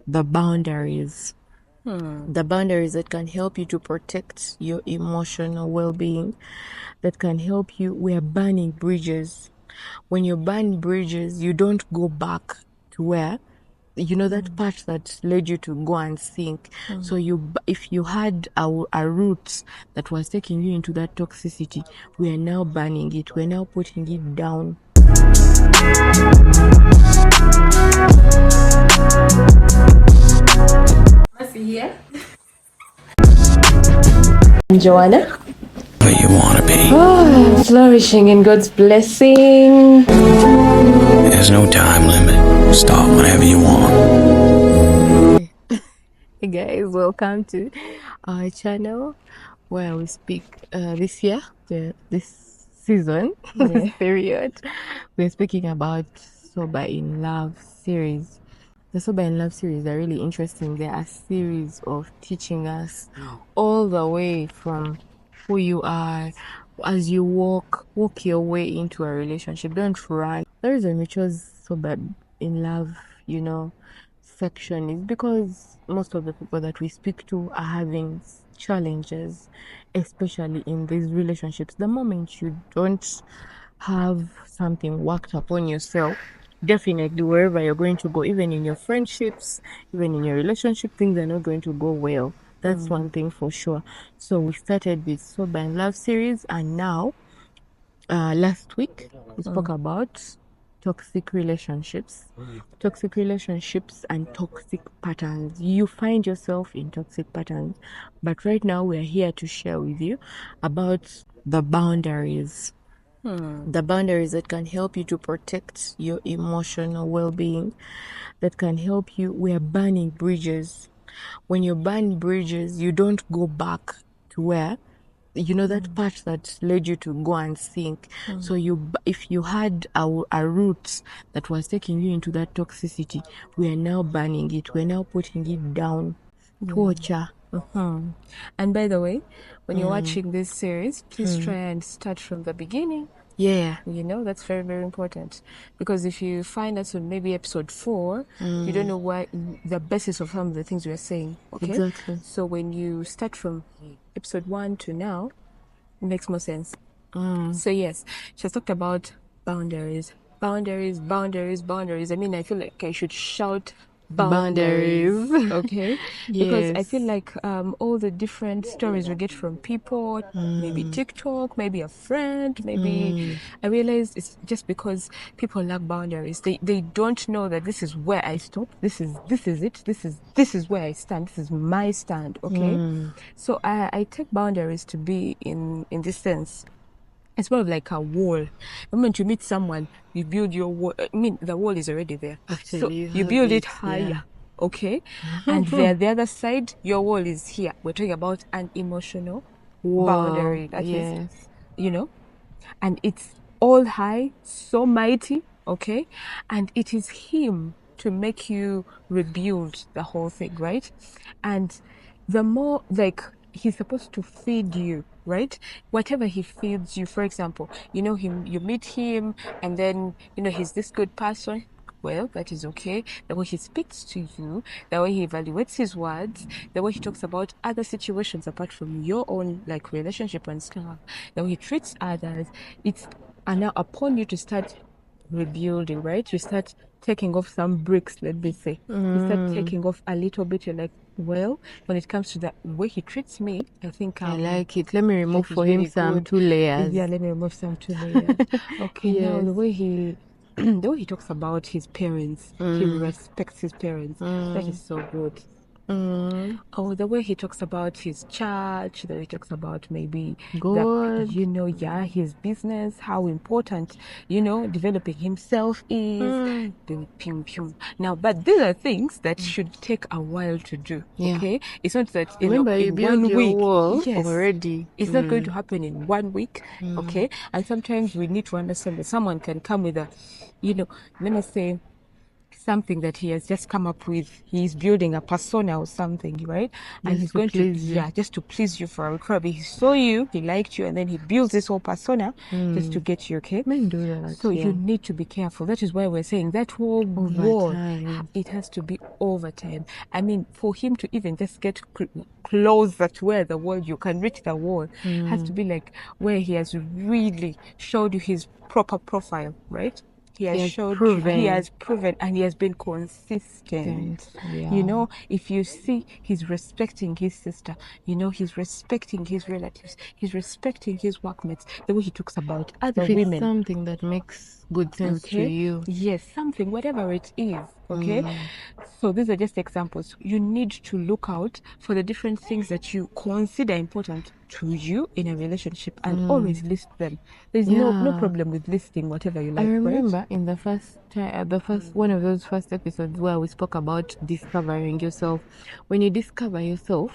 the boundaries. The boundaries that can help you to protect your emotional well-being, that can help you. We are burning bridges. When you burn bridges, you don't go back to where, that part that led you to go and sink. So if you had a route that was taking you into that toxicity, we are now burning it. We're now putting it down. Here. I'm Joanna. Where you wanna be. Flourishing in God's blessing. There's no time limit. Start whenever you want. Hey guys, welcome to our channel where we speak this year, this season, this period. We're speaking about Sober in Love series. The Sober in Love series are really interesting. They are a series of teaching us all the way from who you are as you walk your way into a relationship. Don't run. The reason we chose Sober in Love, section is because most of the people that we speak to are having challenges, especially in these relationships. The moment you don't have something worked upon yourself, definitely wherever you're going to go, even in your friendships, even in your relationship, things are not going to go well. That's one thing for sure. So we started with Sober in Love series, and now last week we spoke about toxic relationships and toxic patterns. You find yourself in toxic patterns, but right now we are here to share with you about the boundaries. The boundaries that can help you to protect your emotional well-being, that can help you. We are burning bridges. When you burn bridges, you don't go back to where, that part that led you to go and sink. So if you had a route that was taking you into that toxicity, we are now burning it. We're now putting it down. Torture. And by the way, when you're watching this series, please try and start from the beginning. Yeah. That's very, very important. Because if you find us on maybe episode 4, you don't know why the basis of some of the things we're saying. Okay. Exactly. So when you start from episode 1 to now, it makes more sense. So yes, she has talked about boundaries. Boundaries. I mean, I feel like I should shout boundaries. Okay? Because I feel like all the different stories we get from people, maybe TikTok, maybe a friend, maybe I realized it's just because people lack boundaries. They don't know that this is where I stop. This is it. This is where I stand. This is my stand. Okay? So I take boundaries to be in this sense. It's more of like a wall. The moment you meet someone, you build your wall. I mean, the wall is already there. Actually, so you build it higher, okay? And the other side, your wall is here. We're talking about an emotional boundary. That is, and it's all high, so mighty, okay? And it is him to make you rebuild the whole thing, right? And the more, like, he's supposed to feed you, right? Whatever he feeds you, for example, you meet him and then, he's this good person. Well, that is okay. The way he speaks to you, the way he evaluates his words, the way he talks about other situations apart from your own, like, relationship and stuff, the way he treats others, it's now upon you to start rebuilding, right? You start taking off some bricks, let me say. You start taking off a little bit. You're like, well, when it comes to the way he treats me, I think I like it. Let me remove for him really some good. 2 layers. Yeah, let me remove some 2 layers. Okay, now the Yes. way he the way he talks about his parents, he respects his parents. That is so good. Oh, the way he talks about his church, the way he talks about maybe God. his business, how important, developing himself is. Now, but these are things that should take a while to do. Yeah. Okay, it's not that Remember, you in build 1 your week. wall Yes, already. it's not going to happen in 1 week. Okay, and sometimes we need to understand that someone can come with a, let me say, something that he has just come up with. He's building a persona or something, right? And he's going to, just to please you for a crowd. He saw you, he liked you, and then he builds this whole persona just to get you, okay? Men do that. So you need to be careful. That is why we're saying that whole wall, it has to be over time. I mean, for him to even just get closer to where the wall, you can reach the wall, has to be like where he has really showed you his proper profile, right? He has proven, and he has been consistent. You know, if you see he's respecting his sister, you know, he's respecting his relatives, he's respecting his workmates, the way he talks about other women. Something that makes good sense to you. Yes, something, whatever it is. Okay, so these are just examples. You need to look out for the different things that you consider important to you in a relationship, and always list them. There's no problem with listing whatever you like. I remember in the first one of those first episodes where we spoke about discovering yourself. When you discover yourself,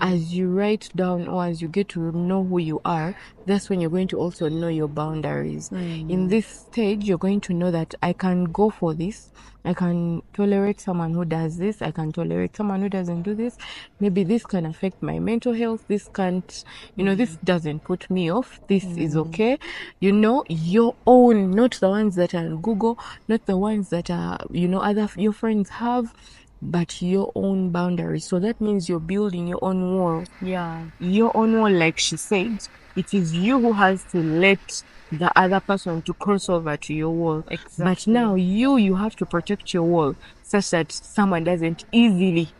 as you write down or as you get to know who you are, that's when you're going to also know your boundaries. In this stage, you're going to know that I can go for this. I can tolerate someone who does this. I can tolerate someone who doesn't do this. Maybe this can affect my mental health. This can't, this doesn't put me off. This is okay. You know, your own, not the ones that are on Google, not the ones that are, your friends have, but your own boundaries. So that means you're building your own wall. Yeah. Your own wall, like she said, it is you who has to let the other person to cross over to your wall. Exactly. But now you have to protect your wall such that someone doesn't easily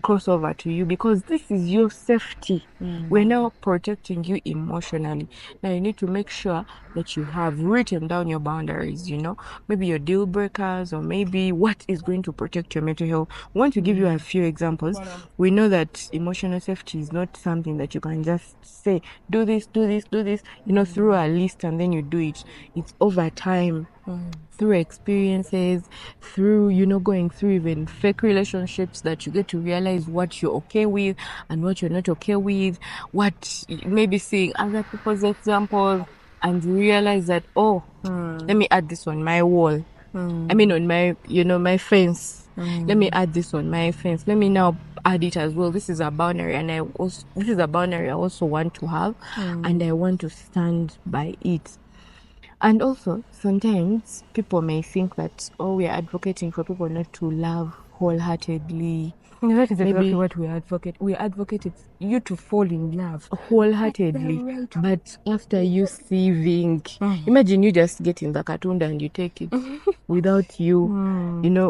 cross over to you, because this is your safety. We're now protecting you emotionally. Now you need to make sure that you have written down your boundaries, maybe your deal breakers, or maybe what is going to protect your mental health. I want to give you a few examples. We know that emotional safety is not something that you can just say, do this, through a list and then you do it. It's over time. Through experiences, through going through even fake relationships, that you get to realize what you're okay with and what you're not okay with, what maybe seeing other people's examples and realize that, let me add this on my wall. I mean on my my fence. Let me add this on my fence. Let me now add it as well. This is a boundary, and this is a boundary I also want to have, and I want to stand by it. And also, sometimes people may think that, we are advocating for people not to love wholeheartedly. That is exactly what we advocate. We advocate you to fall in love wholeheartedly. But after you sieving, imagine you just get in the katunda and you take it without you,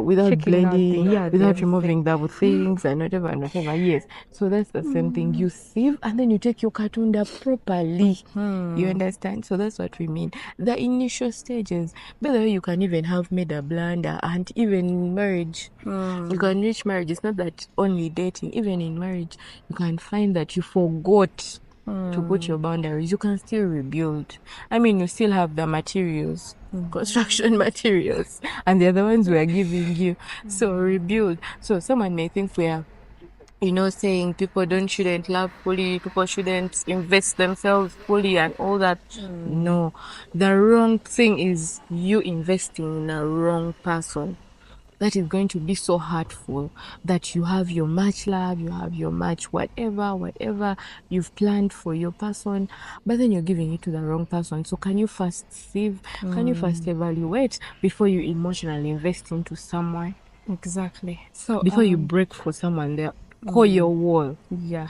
without blending, without removing the things and whatever. Yes. So that's the same thing. You sieve and then you take your katunda properly. You understand? So that's what we mean. The initial stages. By the way, you can even have made a blunder, and even in marriage, you can reach marriage. It's not that only dating. Even in marriage, you can find that you forgot to put your boundaries. You can still rebuild. I mean, you still have the materials, construction materials, and they're the ones we are giving you. So rebuild. So someone may think we are, saying people shouldn't love fully, people shouldn't invest themselves fully and all that. No, the wrong thing is you investing in a wrong person. That is going to be so hurtful, that you have your much love, you have your much whatever you've planned for your person, but then you're giving it to the wrong person. So can you first save? Can you first evaluate before you emotionally invest into someone? Exactly. So before you break for someone, there, call your wall. Yeah.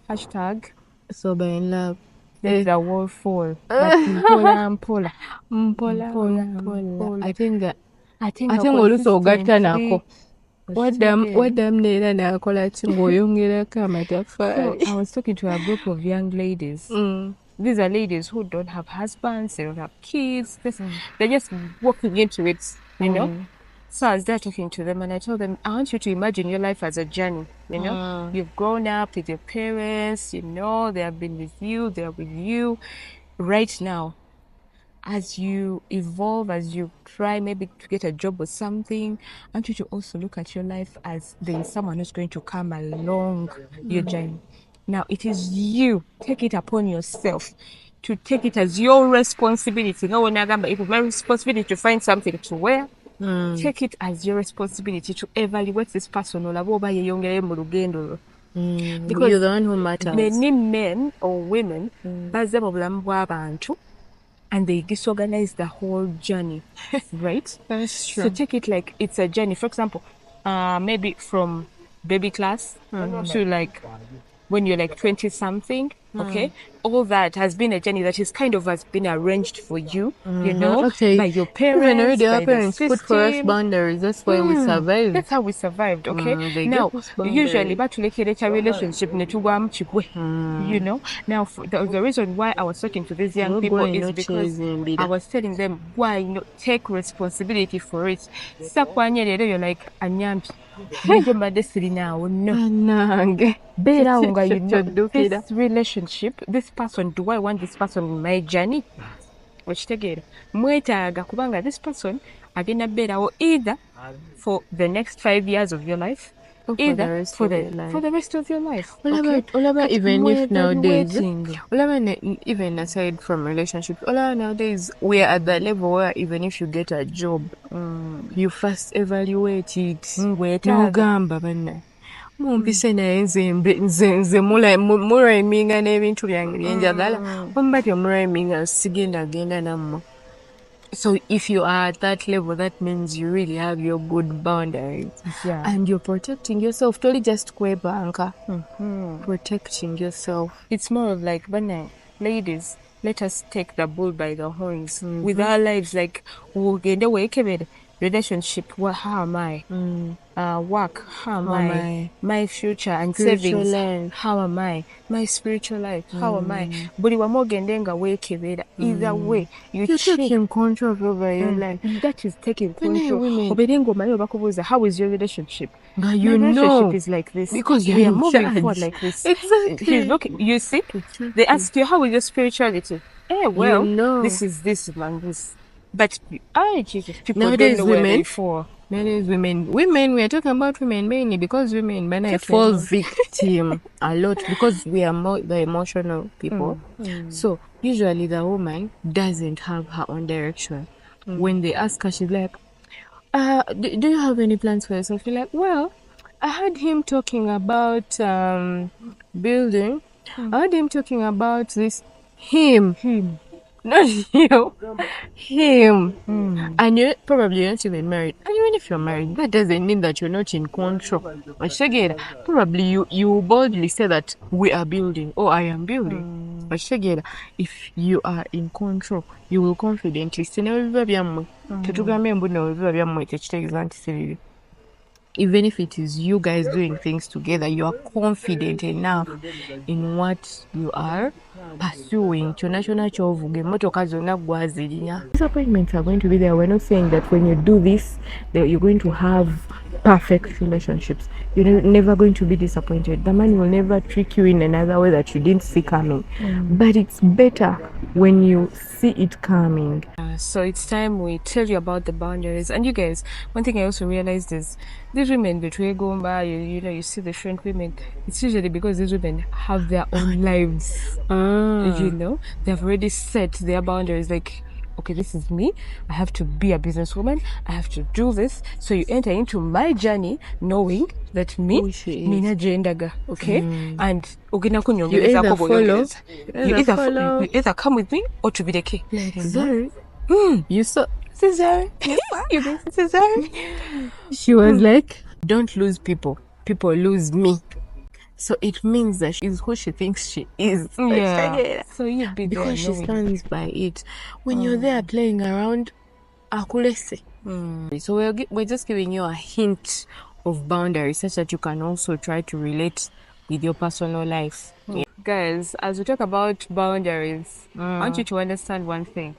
Hashtag sober in love. Let the wall fall. Mpola. I think oluso ogatta nako waddamu nakola ki ng'oyongerako amataffaali. I was talking to a group of young ladies. These are ladies who don't have husbands, they don't have kids. They're just walking into it, So I was there talking to them, and I told them, I want you to imagine your life as a journey. You've grown up with your parents, they have been with you, they're with you. Right now, as you evolve, as you try maybe to get a job or something, I want you to also look at your life as there is someone who's going to come along your journey. Now, it is you. Take it upon yourself to take it as your responsibility. No one other, but it's my responsibility to find something to wear, take it as your responsibility to evaluate this person olaba oba yeyongerayo mu lugendo lwo. Because you're the one who matters. Many men or women bazze mu bulamu bw'abantu and they disorganize the whole journey, right? That's true. So take it like it's a journey. For example, maybe from baby class to like when you're like 20 something, okay, all that has been a journey that is kind of has been arranged for you, you know, Okay. by your parents. Even already our by parents the put for us system. boundaries. That's why we survived. That's how we survived, okay? They Now, gave us boundaries. usually, batulekera relationship netugwamu chikwe, you know. Now, the reason why I was talking to these young people is because I was telling them why take responsibility for it. Sakwanye lero you're like anyambi. Njo mbadde sirinawo no. Nange. Beera nga you know this relationship, this person, do I want this person in my journey? Okitegeera mwetaaga kubanga this person agenda beerawo either for the next 5 years of your life, either for the rest of your life. Olaba, even if nowadays, even aside from relationships, nowadays we are at the level where even if you get a job, you first evaluate it. N'ogamba banne mumpise naye nze muraiminga n'ebintu byange byenjagala wamba temuraiminga sigenda genda nammwe. So if you are at that level, that means you really have your good boundaries. Yeah. And you're protecting yourself. Totally just kwebanka. Protecting yourself. It's more of like, ladies, let us take the bull by the horns with our lives. Like, relationship, how am I? Work, how am I? My future and Spiritual savings, life. how am I? My spiritual life, how am I? Buli wamogendenga wekebera. Either way, You're taking control over your life. That is taking control. women. Oberengo mayo bakubuza, how is your relationship? But you My relationship know, is like this because you're we are in moving charge. forward like this. Exactly. You see, they ask you, how is your spirituality? Well, You know. this is this man, this. But Jesus, people Nowadays, don't know where women- they fall. Nowadays, women, we are talking about women mainly because women fall victim a lot because we are more the emotional people. So usually the woman doesn't have her own direction. When they ask her, she's like, do you have any plans for yourself? You're like, well, I heard him talking about building. I heard him talking about this. Him. Not you. Him. And you probably aren't even married. And even if you're married, that doesn't mean that you're not in control. But again, probably you boldly say that we are building or I am building. But again, if you are in control, you will confidently say, even if it is you guys doing things together, you are confident enough in what you are pursuing. Disappointments are going to be there. We're not saying that when you do this, that you're going to have perfect relationships. You're never going to be disappointed. The man will never trick you in another way that you didn't see coming. But it's better when you see it coming. So it's time we tell you about the boundaries. And you guys, one thing I also realized is these women between Gomba, you see the French women, it's usually because these women have their own lives. You know, they've already set their boundaries. Like, okay, this is me. I have to be a businesswoman. I have to do this. So you enter into my journey knowing that me, Nina Jendaga, okay? And You either follow, you either come with me or to be the key. Sorry. You saw Cesare. You guys, Cesare. she was like, don't lose people. People lose me. So it means that she is who she thinks she is. Yeah. So you be there Because she knowing. stands by it. When you're there playing around, akulese. So we're just giving you a hint of boundaries such that you can also try to relate with your personal life. Guys, as we talk about boundaries, I want you to understand one thing.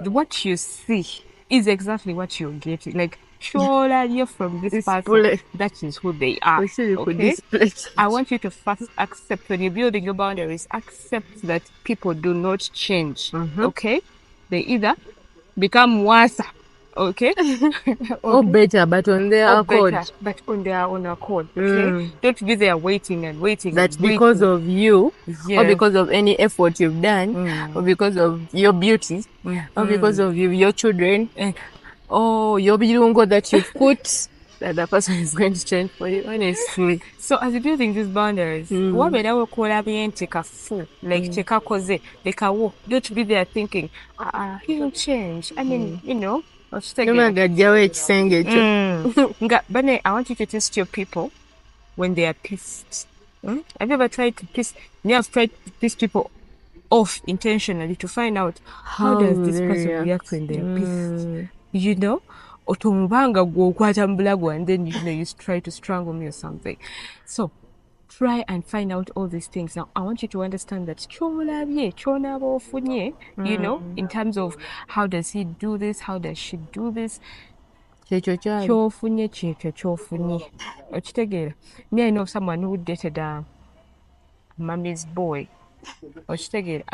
What you see is exactly what you're getting. Like, you're from this person, that is who they are. Okay? I want you to first accept, when you're building your boundaries, accept that people do not change. Okay? They either become worse, okay? Or better, but on their accord. Better, but on their own accord. Okay? Don't be there waiting and waiting. That's and waiting. because of you, Yes. or because of any effort you've done, or because of your beauty, or because of your children. Oh, your birungo that you put, that the person is going to change for you, honestly. So as you're building these boundaries, what when I will call up and take a full, like take a cause, like a walk, don't be there thinking, he will change. I mean, you know, But I want you to test your people when they are pissed. Have you ever tried to piss? You have tried to piss people off intentionally to find out how does this person react when they are pissed? You know? And then you try to strangle me or something. So try and find out all these things. Now I want you to understand that you know, in terms of how does he do this, how does she do this. Me, I know someone who dated a mommy's boy. A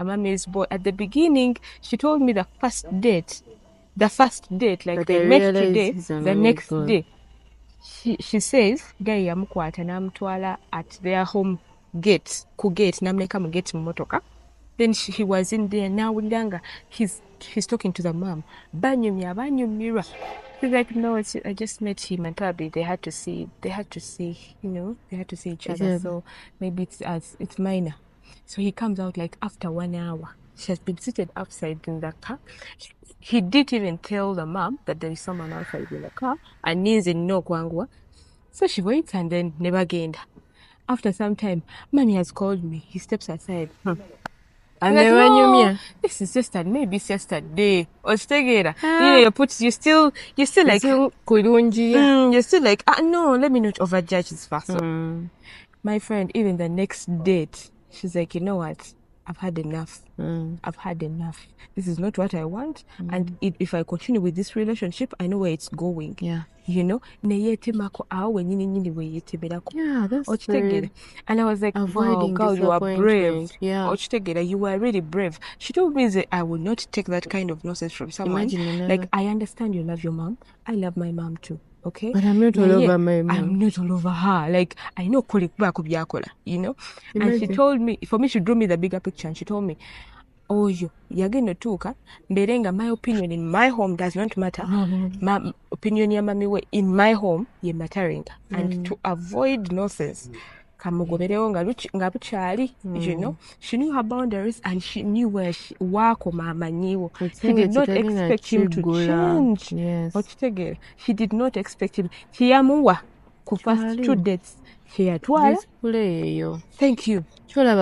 mommy's boy. At the beginning, she told me the first date, like they met today, the next day, she says, guy yamukwata namutwala at their home gate, ku gate, namleka mu gate mu motoka. Then he was in there, now he's talking to the mom. Banyumira. She's like, no, I just met him and probably they had to see, you know, they had to see each other. So maybe it's minor. So he comes out like after 1 hour. She has been seated outside in the car. He didn't even tell the mom that there is someone outside in the car and needs in no kwangwa. So she waits and then never gained. After some time, mommy has called me. He steps aside. And like, no, this is just maybe it's yesterday. Or together. You still like you're still like, no, let me not overjudge this person. My friend, even the next date, she's like, you know what? I've had enough. I've had enough. This is not what I want. And if I continue with this relationship, I know where it's going. Yeah. You know? Yeah, that's very. And I was like, avoiding wow, girl, you are brave. Yeah. You were really brave. She told me that I will not take that kind of nonsense from someone. Like, I understand you love your mom. I love my mom too. Okay, but I'm not all over my mom. I'm not all over her. Like, I know you know. And she told me, for me, she drew me the bigger picture, and she told me, oh, you're going to talk. Berenga, my opinion in my home does not matter. My opinion in my home, you're mattering. And to avoid nonsense, you know, she knew her boundaries and she knew where she She did not expect him to change. Yes. She did not expect him. First 2 dates. Thank you. And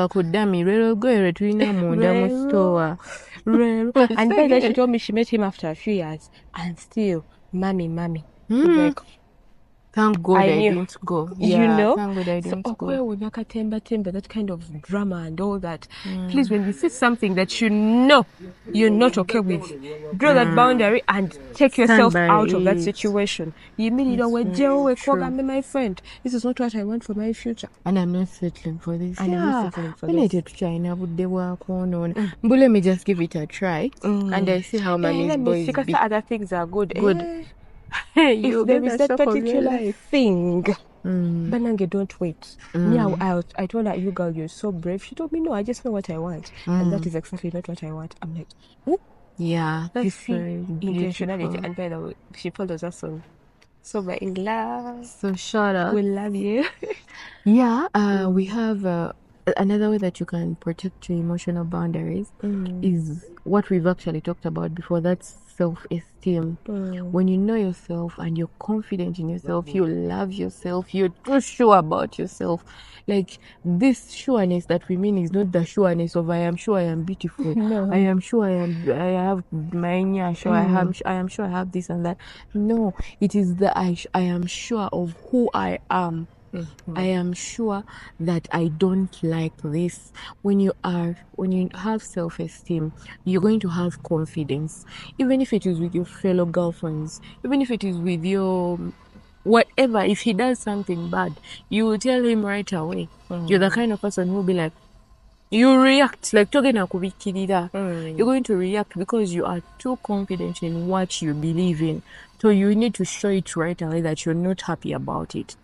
then she told me she met him after a few years and still, mommy. Like, thank God I didn't go. Yeah, you know? Thank God I didn't go. That kind of drama and all that. Please, when you see something that you know you're not okay with, draw that boundary and take yourself out of that situation. You mean my friend, this is not what I want for my future. And I'm not settling for this. I'm not settling for this. When I did China, would they work on? But let me just give it a try. And I see how many boys because other things are good. You if there is that particular thing, Banange, don't wait. I told her, you girl, you're so brave. She told me, no, I just know what I want. And that is exactly not what I want. I'm like, oh? Yeah, that's very intentionality. And by the way, she follows us on Sober in Love. So shout out. We love you. We have another way that you can protect your emotional boundaries is what we've actually talked about before. That's self-esteem. When you know yourself and you're confident in yourself, you love yourself, you're too sure about yourself. Like, this sureness that we mean is not the sureness of I am sure I am beautiful. No. I am sure I have my sure I am sure I have this and that. No, it is the I am sure of who I am. I am sure that I don't like this. When you have self-esteem, you're going to have confidence, even if it is with your fellow girlfriends, even if it is with your whatever. If he does something bad, you will tell him right away. You're the kind of person who will be like, you react like talking you're going to react because you are too confident in what you believe in. So you need to show it right away that you're not happy about it.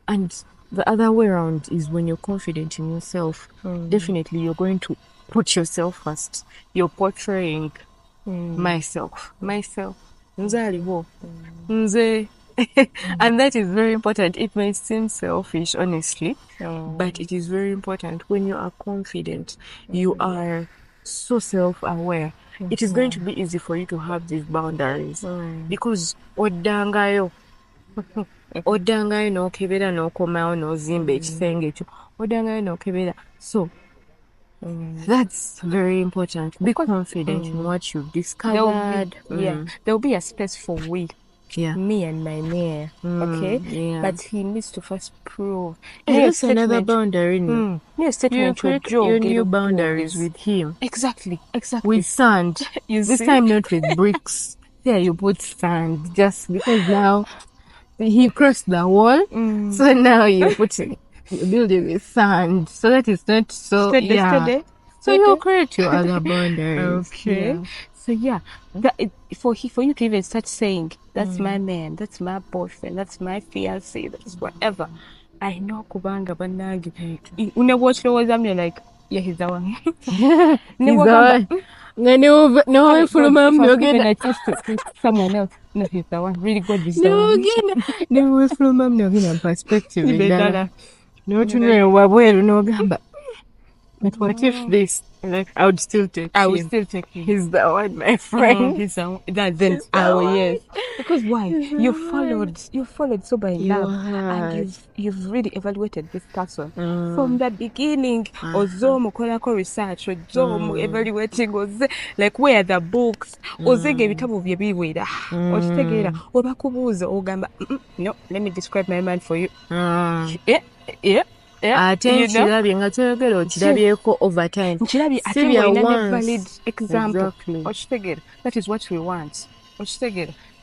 And the other way around is when you're confident in yourself, definitely you're going to put yourself first. You're portraying myself. nze nze. And that is very important. It may seem selfish, honestly, but it is very important. When you are confident, you are so self-aware. It is going to be easy for you to have these boundaries because oddangayo n'okebera n'okomawo n'ozimba ekisenge ekyo oddangayo n'okebera. So that's very important. Be confident in what you've discovered. There will be a space for me and my mayor, okay? Yeah. But he needs to first prove. That's another boundary. You create your new boundaries with him. Exactly. With sand. This time not with bricks. Yeah, you put sand just because now he crossed the wall. So now you're building with sand. So that is not so So you create your other boundaries. Okay. Yeah. So for you to even start saying that's my man, that's my boyfriend, that's my fiancé, that's whatever. I know kubanga banagi. Unawatch I'm like, yeah, he's the one. He's the one. No, for mom, no again. Someone else. No, he's the one. Really good. No, for mom, no again. Perspective. No, to know where no gamba. But what if this? Like, I would still take him. He's the one, my friend. He's the one. Yes. Because why? You followed sober in love, and you've really evaluated this person from the beginning. Ozomo kolako research, ozomo evaluating, like where are the books? Ozege vitabu vya biweda. Ochitegera. Obakubuza ogamba. No, let me describe my man for you. Yeah. Kirabye nga kyogera okirabyeko over time. Valid example. Exactly. That is what we want.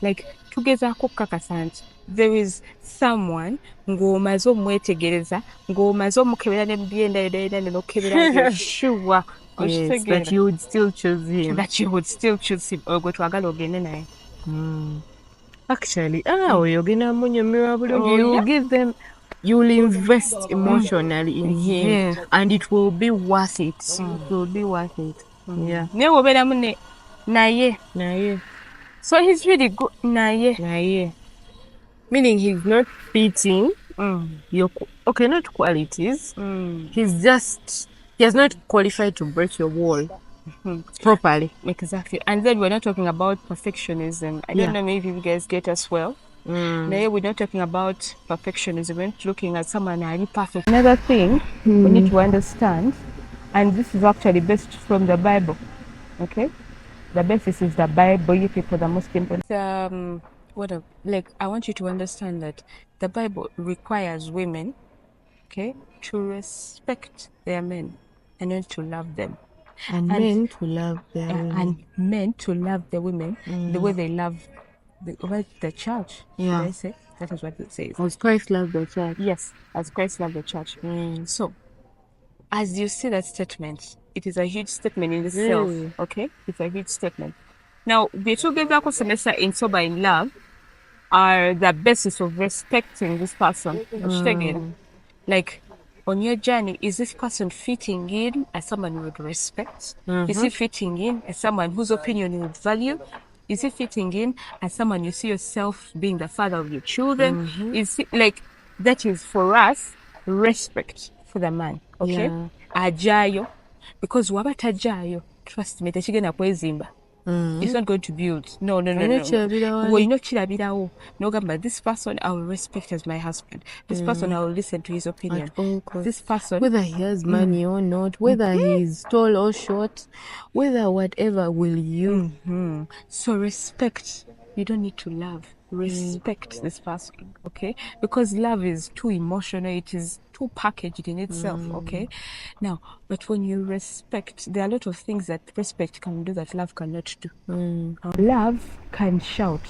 Like tugezaako kukakasa nti there is someone ng'omaze omwetegereza ng'omaze omukebera n'ebyenda n'okebera sure. Yes, that you would still choose him. Ogwe twagala ogende naye. Actually, oyogera munyumirwa bulungi. You give them. You will invest emotionally in him, and it will be worth it. It will be worth it. Yeah. Naye. So he's really good. Naye. Meaning he's not fitting your not qualities. He has not qualified to break your wall properly. Exactly. And then we're not talking about perfectionism. I don't know, maybe you guys get us well. Now we're not talking about perfectionism. We're not looking at someone who is perfect. Another thing we need to understand, and this is actually based from the Bible. Okay, the basis is the Bible. You people, the most important. I want you to understand that the Bible requires women, okay, to respect their men and not to love them. And men to love their women. And men to love the women the way they love the church. Yeah. Did I say? That is what it says. As Christ loved the church. Yes, as Christ loved the church. So, as you see that statement, it is a huge statement in itself. Okay? It's a huge statement. Now, the two girls semester in sober in love are the basis of respecting this person. Like, on your journey, is this person fitting in as someone you would respect? Is he fitting in as someone whose opinion you would value? Is he fitting in as someone you see yourself being the father of your children? Is it like that is for us respect for the man? Okay, ajayo because wabatajayo trust me, techigenda kwezimba. It's not going to build. No. Well, you know, chilabirawo. No, but this person I will respect as my husband. This person I will listen to his opinion. This person, whether he has money or not, whether he's tall or short, whether whatever, will you? So respect. You don't need to love. Respect this person, okay? Because love is too emotional. It is too packaged in itself, okay? Now, but when you respect, there are a lot of things that respect can do that love cannot do. Love can shout,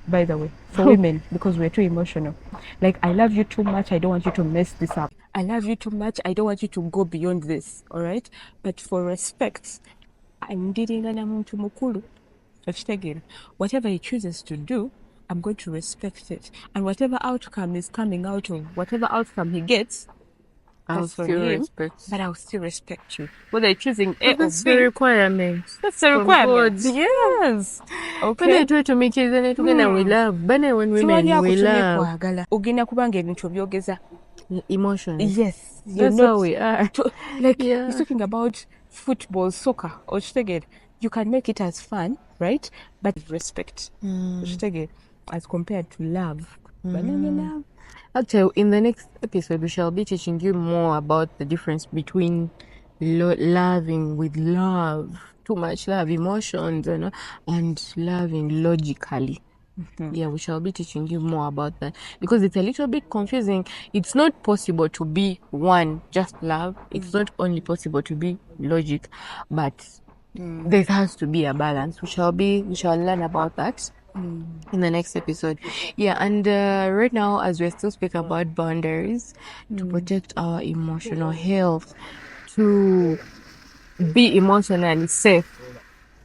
by the way, for women, because we're too emotional. Like, I love you too much. I don't want you to mess this up. I love you too much. I don't want you to go beyond this, all right? But for respect, I'm dealing with muntu mukulu. Whatever he chooses to do, I'm going to respect it. And whatever outcome is coming out of, whatever outcome he gets, I'll for still him, respect. but I'll still respect you. Whether you're choosing A or That's B, the requirement. that's the from requirement. God. Yes. Bana Okay. twe tumikirizane tugenda we love. Bana when women Siwali we akutumye love. kwagala. Ogenda kubanga ebintu byogeza. Emotions. Yes. That's how we are. Like, you're talking about football, soccer, or you can make it as fun, right? But respect. As compared to love. Banana love. Actually, in the next episode, we shall be teaching you more about the difference between loving with love, too much love, emotions, and loving logically. Yeah, we shall be teaching you more about that because it's a little bit confusing. It's not possible to be one, just love. It's not only possible to be logic, but there has to be a balance. We shall learn about that in the next episode. Yeah, and right now, as we're still speaking about boundaries to protect our emotional health, to be emotionally safe,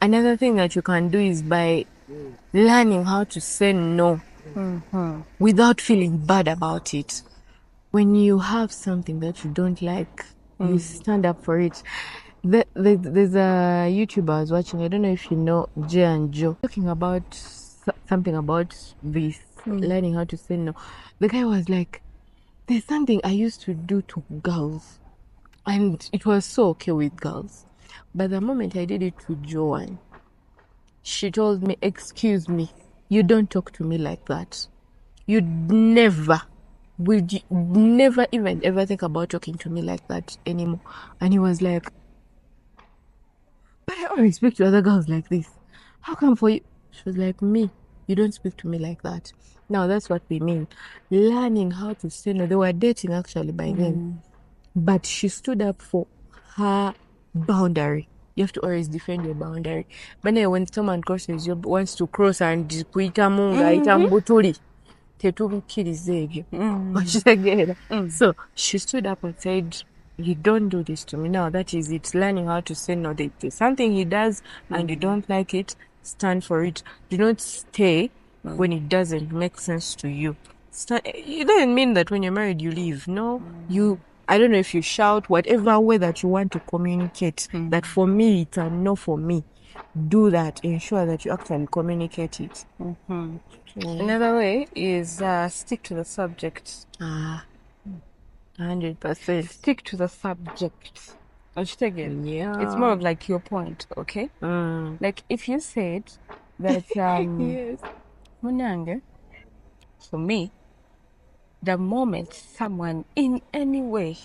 another thing that you can do is by learning how to say no without feeling bad about it. When you have something that you don't like, you stand up for it. There's a YouTuber I was watching, I don't know if you know, Jay and Joe, talking about something about this, learning how to say no. The guy was like, there's something I used to do to girls, and it was so okay with girls. But the moment I did it to Joanne, she told me, excuse me, you don't talk to me like that. Would you never even ever think about talking to me like that anymore. And he was like, but I always speak to other girls like this. How come for you? She was like, me, you don't speak to me like that. Now that's what we mean. Learning how to say no. They were dating actually by then. But she stood up for her boundary. You have to always defend your boundary. But then when someone crosses you, wants to cross and kuita munga, ita mbutuli. So she stood up and said, you don't do this to me. Now that is it. Learning how to say no. There's something he does and you don't like it, stand for it. Do not stay when it doesn't make sense to you. It doesn't mean that when you're married you leave. No, I don't know if you shout, whatever way that you want to communicate, that for me it's a no for me. Do that. Ensure that you actually communicate it. Another way is stick to the subject. 100%. Stick to the subject. Yeah. It's more of like your point, okay? Like if you said that yes. Munanga, for me, the moment someone in any way,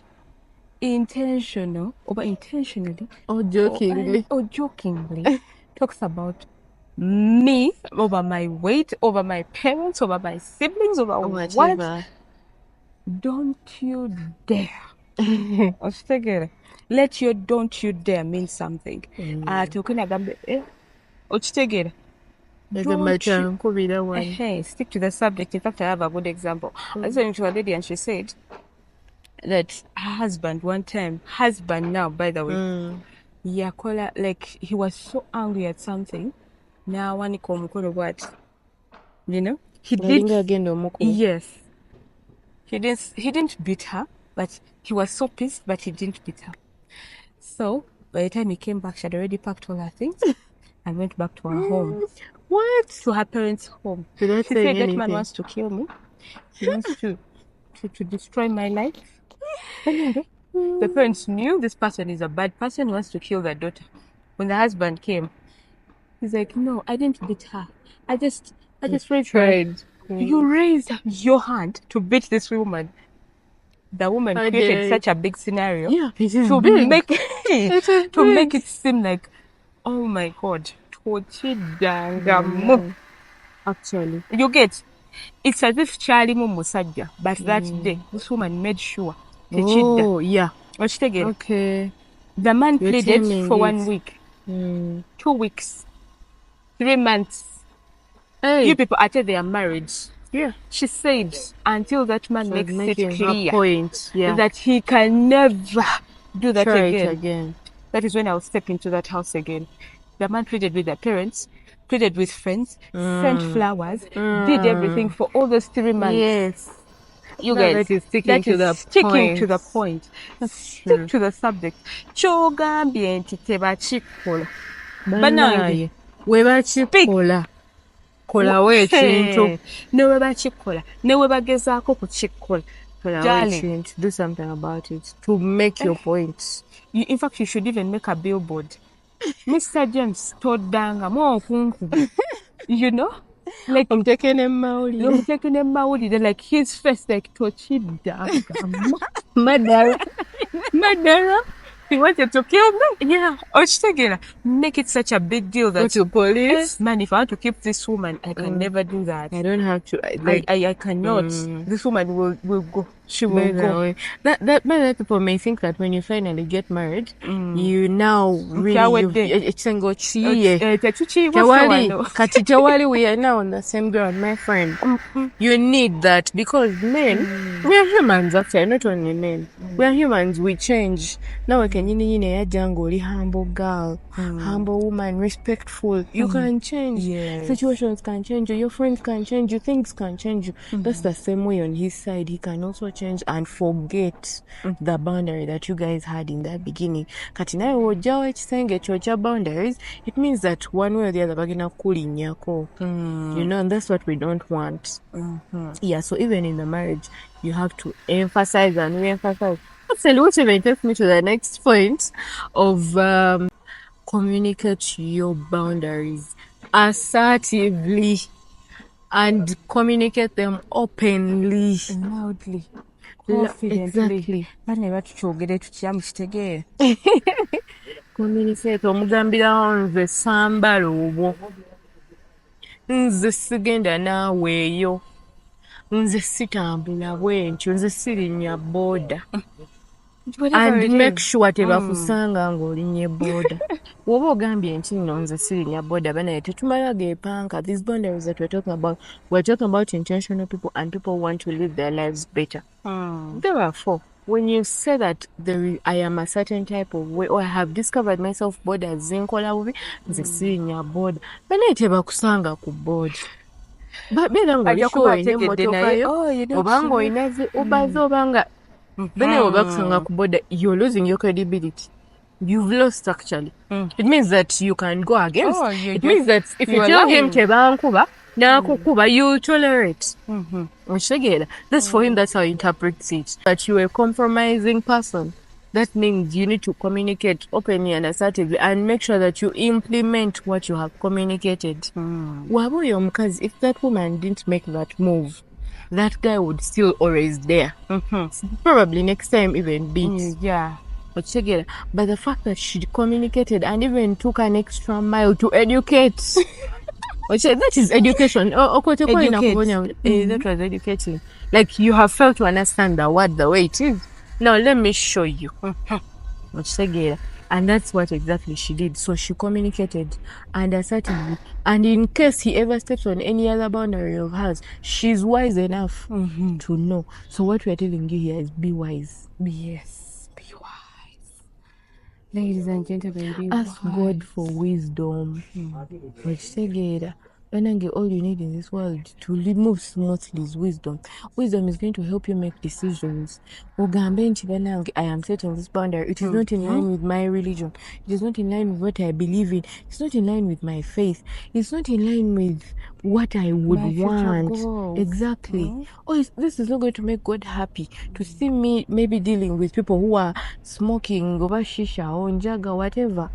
intentional or intentionally or jokingly talks about me over my weight, over my parents, over my siblings, over what, don't you dare. Let your don't you dare mean something. Stick to the subject. In fact, I have a good example. I was talking to a lady and she said that her husband now, by the way, like he was so angry at something. Now one what? You know? He did. Yes. He didn't beat her, but he was so pissed, but he didn't beat her. So by the time he came back, she had already packed all her things and went back to her home. What? To her parents' home. She said that man wants to kill me. He wants to destroy my life. The parents knew this person is a bad person, wants to kill their daughter. When the husband came, he's like, no, I didn't beat her. I just raised her. You raised your hand to beat this woman. The woman created such a big scenario. Yeah, it is to big. Make it seem like, oh my God, actually, you get. It's as if Charlie Musajja, but that day this woman made sure. Oh, yeah. Okay. The man pleaded for 1 week, 2 weeks, 3 months. Hey. You people after they are married. Yeah. She said until that man makes it clear that he can never do that again. That is when I'll step into that house again. The man pleaded with their parents, pleaded with friends, sent flowers, did everything for all those 3 months. Yes. You guys, that is sticking to the point. Stick to the subject. Kyogambye nti tebakikola. Banange webakikola kolawo ekintu ne webakikola ne webagezaako kukikola kolawo ekintu. Do something about it to make your point. In fact, you should even make a billboard. Mr. James toddanga okunkuba. You know? Like omuteekene mawulire like his face like tochiddanga. Madara. He wanted to kill me. Yeah. Ochitegera. Make it such a big deal that to police. Man, if I want to keep this woman, I can never do that. I don't have to. I cannot. This woman will go. She will go. That people may think that when you finally get married, you now really Tewali, we are now on the same ground, my friend. You need that because men, we are humans actually, not only men. We are humans, we change. Now we can jungle, humble girl, humble woman, respectful. You can change. Yes. Situations can change you, your friends can change you, things can change you. That's the same way on his side. He can also change and forget the boundary that you guys had in the beginning. Katina wojawo ekisenge kyo boundaries, it means that one way or the other bagina kulinyako. You know, and that's what we don't want. Yeah, so even in the marriage, you have to emphasize and re-emphasize. Actually, which even takes me to the next point of communicate your boundaries assertively and communicate them openly, loudly, confidently. Exactly. Communicate. Omugambira nze sambala obwo. Nze sigenda naaweeyo. Nze sitambula bwentyo. Nze sirinnya boda. And make sure tebakusanga ng'olinnye boda. Woba ogambye nti nno nze sirinya boda banaye tetumala geepanka. These boundaries that we're talking about intentional people and people want to live their lives better. Therefore, when you say that I am a certain type of way or I have discovered myself boda zinkola bubi nze sirinya boda banaye tebakusanga ku boda. Beera ng'olishowe n'emmotoka yo obanga oyina obaze obanga banaye obakusanga ku boda, you're losing your credibility. You've lost actually. It means that you can go against. It means that if you tell him tebankuba nakukuba, you tolerate. That's for him, that's how he interprets it. That you're a compromising person. That means you need to communicate openly and assertively and make sure that you implement what you have communicated. If that woman didn't make that move, that guy would still always there. Probably next time even beat. Yeah. But the fact that she communicated and even took an extra mile to educate. That is education. That was educating. Like you have felt to understand the word the way it is. Now let me show you. And that's what exactly she did. So she communicated and assertively. And in case he ever steps on any other boundary of hers, she's wise enough to know. So what we're telling you here is be wise. Yes, be wise. Ladies and gentlemen, ask God for wisdom. All you need in this world to move smoothly is wisdom. Wisdom is going to help you make decisions. I am setting this boundary. It is not in line with my religion. It is not in line with what I believe in. It's not in line with my faith. It's not in line with what I would want. Exactly. This is not going to make God happy to see me maybe dealing with people who are smoking over shisha or njaga, whatever.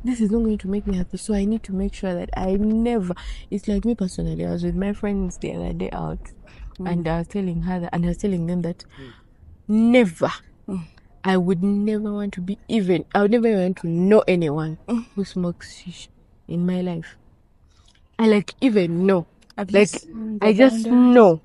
This is not going to make me happy, so I need to make sure that I never. It's like me personally. I was with my friends the other day out, and I was telling her that, and I was telling them that never, I would never want to be even. I would never want to know anyone who smokes shisha in my life. I even know. I just know.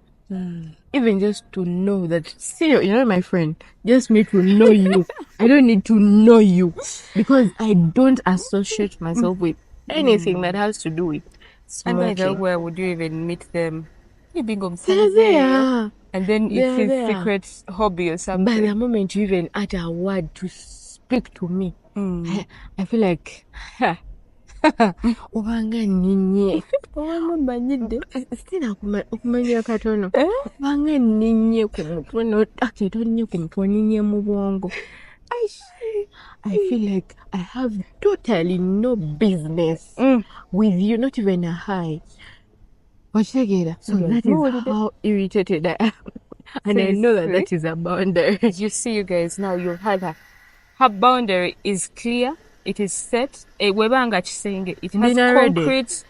Even just to know that, see, my friend, just me to know you. I don't need to know you because I don't associate myself with anything that has to do with smoking. And then where would you even meet them? Maybe go there. And then it's his secret hobby or something. By the moment you even utter a word to speak to me, I feel like, obanga nninye obanga mmanyidde sina okumanya katono obanga nninye ku mutwe ate tonnye ku mutwe onnye mu bwongo. I feel like I have totally no business with you, not even a high. Ochegeera. So that is how irritated I am. And I know that is a boundary. You see, you guys, now you've had her boundary is clear, it is set. Webanga saying it has concrete,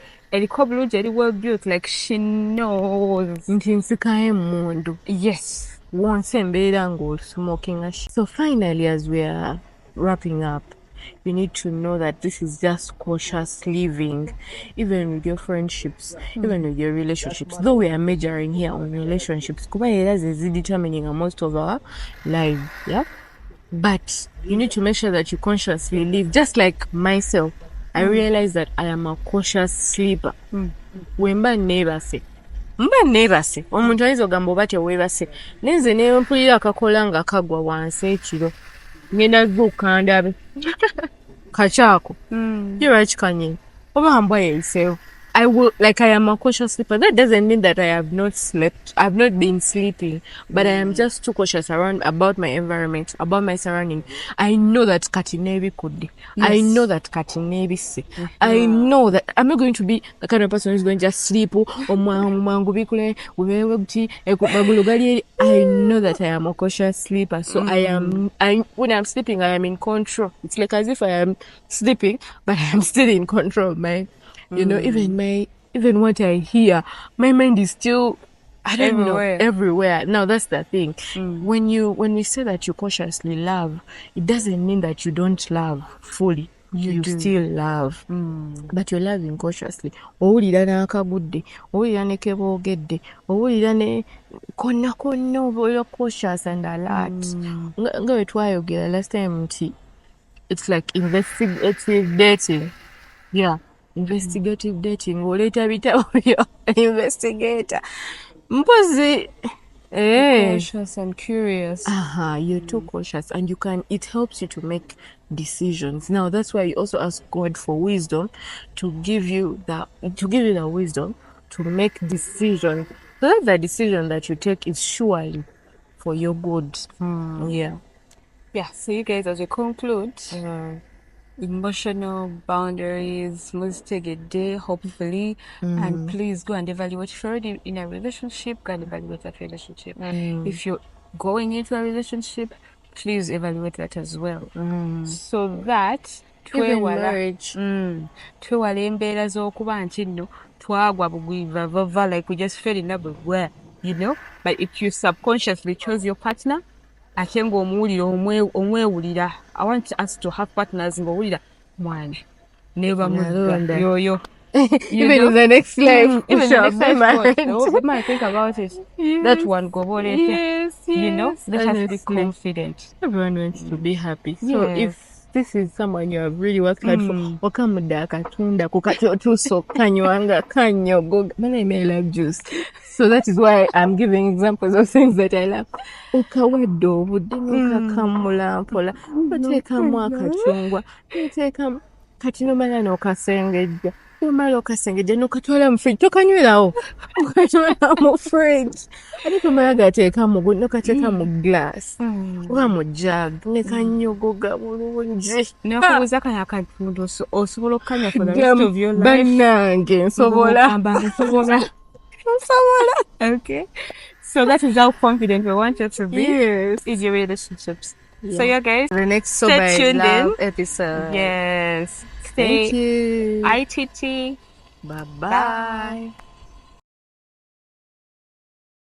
very well built, like she knows. Yes. So finally, as we are wrapping up, you need to know that this is just cautious living, even with your friendships, even with your relationships. Though we are majoring here on relationships, that is determining most of our lives, yeah. But you need to make sure that you consciously live. Just like myself, I realize that I am a cautious sleeper. Wemba nebase omuntu ayinza ogamba oba teweebase nenze ne mpulira akakola nga kagwa wansi ekiro ngenda zuuka ndabe kakyako kiba kikanye oba mbwa yeeyiseewo. I am a cautious sleeper. That doesn't mean that I have not slept. I've not been sleeping, but I am just too cautious about my environment, about my surrounding. I know that Katinebi could. Yes. I know that Katinebi si. I know that I'm not going to be the kind of person who's going to just sleep. I know that I am a cautious sleeper. So when I'm sleeping, I am in control. It's like as if I am sleeping, but I am still in control of my. You know, even what I hear, my mind is still, I don't know, everywhere. Now that's the thing. When we say that you cautiously love, it doesn't mean that you don't love fully. You still love, but you're loving cautiously. Owulira n'akagudde, owulira ne keboogedde, owulira ne konna you're cautious and alert. Nga bwe twayogera last time nti it's like investigative dating. Yeah. Investigative dating. Oleta bitabo byo investigator. Mpozi cautious and curious. You're too cautious, and it helps you to make decisions. Now that's why you also ask God for wisdom to give you the wisdom to make decisions. So that the decision that you take is surely for your good. Yeah. So you guys, as we conclude, emotional boundaries must take a day, hopefully, and please go and evaluate. If you're already in a relationship, go and evaluate that relationship. If you're going into a relationship, please evaluate that as well, so that marriage twewala embeera z'okuba nti nno twagwa bugwiva like we just fell in love with where, you know. But if you subconsciously chose your partner, ate ng'omuwulira omwewulira. I want us to have partners ng'owulira mwana never mudda yoyo. Even in the next life, even the next life, we might think about it. That one go you know, let us be confident. Everyone wants to be happy. So if this is someone you have really worked hard for, okamudda akatunda kukatotuso kanywanga kanyogoga. My name is Love Juice. So that is why I'm giving examples of things that I love. Okawadde obudde n'okakamula mpola, oteekamu akacungwa, oteekamu kati nomala n'okasengejja. Omala okasengejja n'okatwala mu fridge, tokanywerawo. Okatwala mu fridge. Ate tomala gateeka n'okateeka mu glass. Oba mu jug, ne kanyogoga bulungi. Nakubuuza kano akantu osobola okukanywa for the rest of your life? Bannange nsobola. Okay. So that is how confident we want you to be in your relationships. So yeah, guys, the next Sober is Love episode. Yes. Thank you. ITT. Bye-bye.